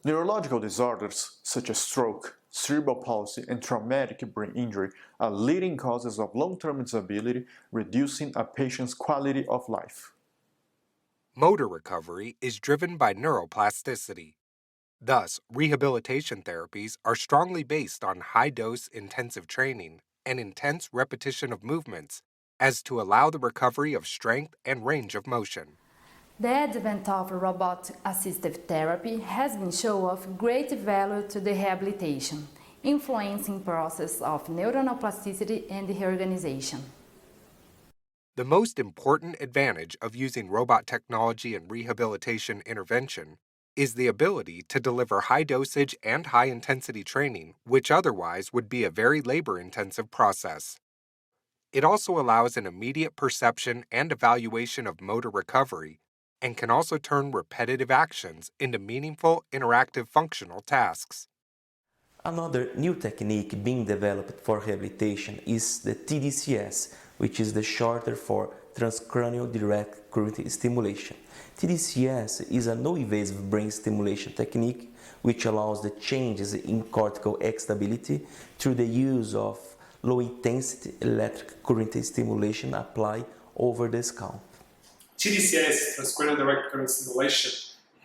Neurological disorders such as stroke, cerebral palsy, and traumatic brain injury are leading causes of long-term disability, reducing a patient's quality of life. Motor recovery is driven by neuroplasticity. Thus, rehabilitation therapies are strongly based on high-dose intensive training and intense repetition of movements as to allow the recovery of strength and range of motion. The advent of robot-assisted therapy has been shown of great value to the rehabilitation, influencing process of neuronal plasticity and reorganization. The most important advantage of using robot technology in rehabilitation intervention is the ability to deliver high dosage and high intensity training, which otherwise would be a very labor-intensive process. It also allows an immediate perception and evaluation of motor recovery and can also turn repetitive actions into meaningful, interactive functional tasks. Another new technique being developed for rehabilitation is the TDCS, which is the shorter for Transcranial Direct Current Stimulation. TDCS is a no-invasive brain stimulation technique which allows the changes in cortical excitability through the use of low-intensity electric current stimulation applied over the scalp. TDCS, Transcranial Direct Current Stimulation,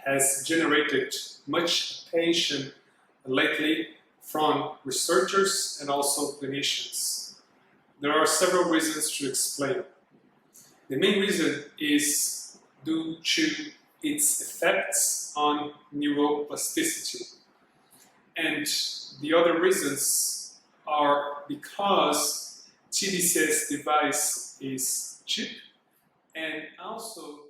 has generated much attention lately from researchers and also clinicians. There are several reasons to explain. The main reason is due to its effects on neuroplasticity. And the other reasons are because TDCS device is cheap and also